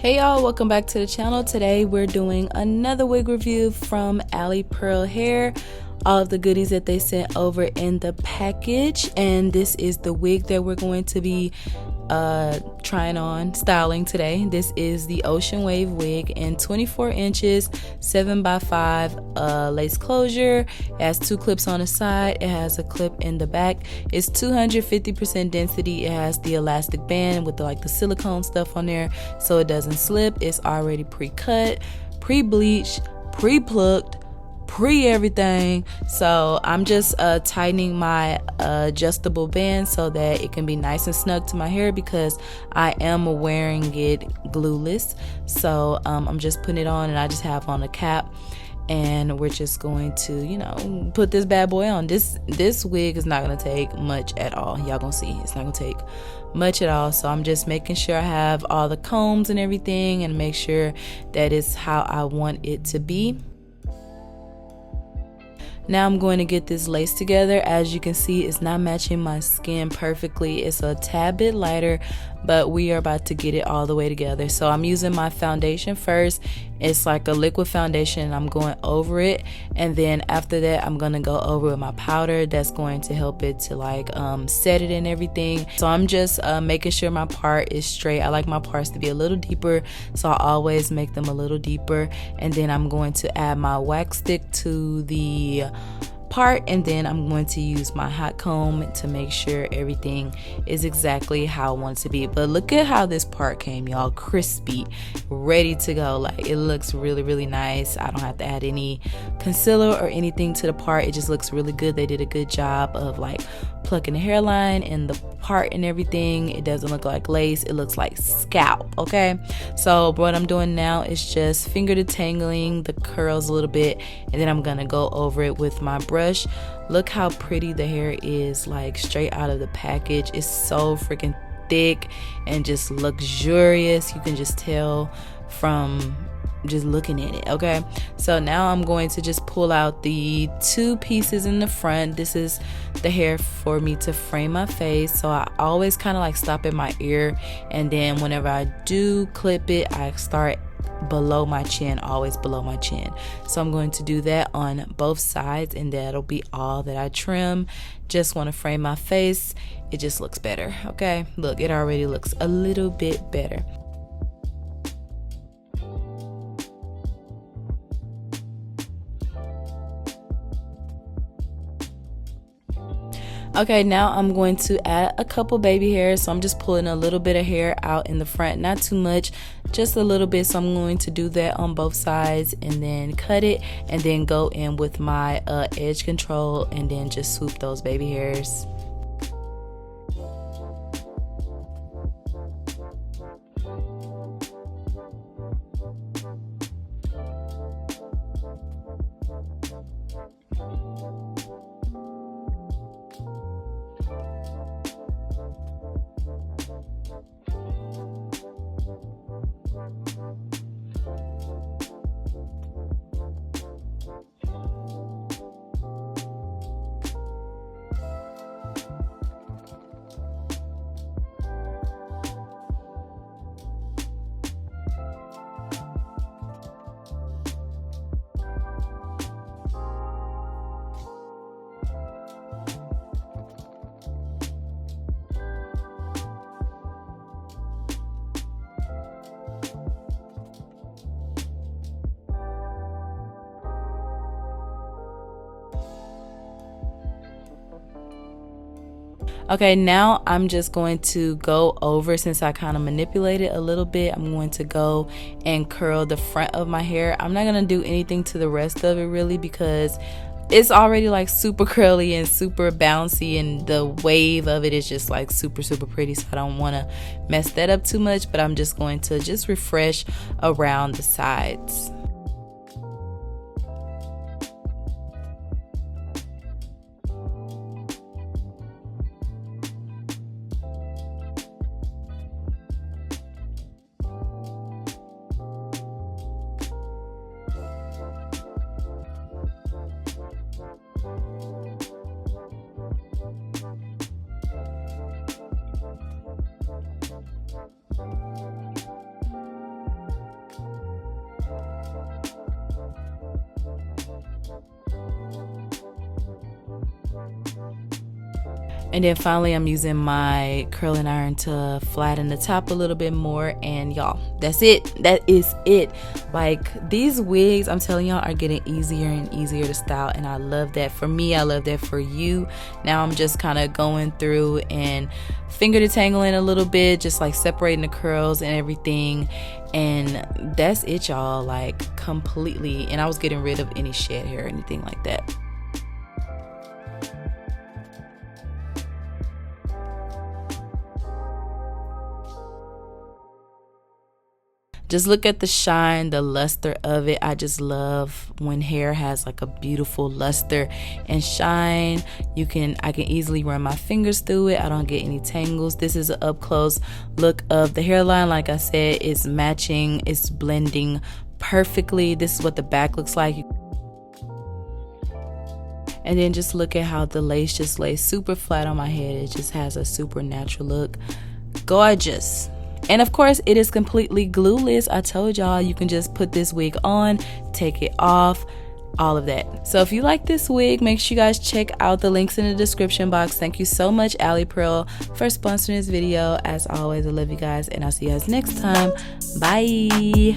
Hey y'all, welcome back to the channel. Today we're doing another wig review from Alipearl Hair. All of the goodies that they sent over in the package, and this is the wig that we're going to be trying on styling today. This is the Ocean Wave wig in 24 inches 7x5 lace closure. It has 2 clips on the side, it has a clip in the back. It's 250% density. It has the elastic band with the silicone stuff on there so it doesn't slip. It's already pre-cut, pre-bleached, pre-plucked, everything. So I'm just tightening my adjustable band so that it can be nice and snug to my hair, because I am wearing it glueless. So I'm just putting it on, and I just have on a cap, and we're just going to put this bad boy on. This wig is not gonna take much at all. Y'all gonna see it's not gonna take much at all. So I'm just making sure I have all the combs and everything, and make sure that it's how I want it to be. Now I'm going to get this lace together. As you can see, it's not matching my skin perfectly. It's a tad bit lighter, but we are about to get it all the way together. So I'm using my foundation first. It's like a liquid foundation. I'm going over it, and then after that I'm going to go over with my powder that's going to help it to set it and everything. So I'm just making sure my part is straight. I like my parts to be a little deeper, so I always make them a little deeper. And then I'm going to add my wax stick to the part, and then I'm going to use my hot comb to make sure everything is exactly how I want it to be. But look at how this part came, y'all. Crispy, ready to go. Like, it looks really nice. I don't have to add any concealer or anything to the part. It just looks really good. They did a good job of plucking the hairline and the part and everything. It doesn't look like lace, it looks like scalp. Okay, so what I'm doing now is just finger detangling the curls a little bit, and then I'm gonna go over it with my brush. Look how pretty the hair is, straight out of the package. It's so freaking thick and just luxurious. You can just tell from just looking at it. Okay, so now I'm going to just pull out the 2 pieces in the front. This is the hair for me to frame my face, so I always kind of stop at my ear, and then whenever I do clip it, I start below my chin, always below my chin. So I'm going to do that on both sides, and that'll be all that I trim. Just want to frame my face. It just looks better. Okay, look, it already looks a little bit better. Okay, now I'm going to add a couple baby hairs. So I'm just pulling a little bit of hair out in the front, not too much, just a little bit. So I'm going to do that on both sides, and then cut it, and then go in with my edge control, and then just swoop those baby hairs. Okay, now I'm just going to go over, since I kind of manipulated a little bit, I'm going to go and curl the front of my hair. I'm not going to do anything to the rest of it really, because it's already super curly and super bouncy, and the wave of it is just super pretty. So I don't want to mess that up too much, but I'm just going to just refresh around the sides. And then finally, I'm using my curling iron to flatten the top a little bit more. And y'all, that's it. That is it. Like, these wigs, I'm telling y'all, are getting easier and easier to style. And I love that for me. I love that for you. Now I'm just kind of going through and finger detangling a little bit, just like separating the curls and everything. And that's it, y'all, like completely. And I was getting rid of any shed hair or anything like that. Just look at the shine, the luster of it. I just love when hair has like a beautiful luster and shine. I can easily run my fingers through it. I don't get any tangles. This is an up close look of the hairline. Like I said, it's matching, it's blending perfectly. This is what the back looks like. And then just look at how the lace just lays super flat on my head. It just has a super natural look. Gorgeous. And of course, it is completely glueless. I told y'all you can just put this wig on, take it off, all of that. So if you like this wig, make sure you guys check out the links in the description box. Thank you so much, Alipearl, for sponsoring this video. As always, I love you guys, and I'll see you guys next time. Bye.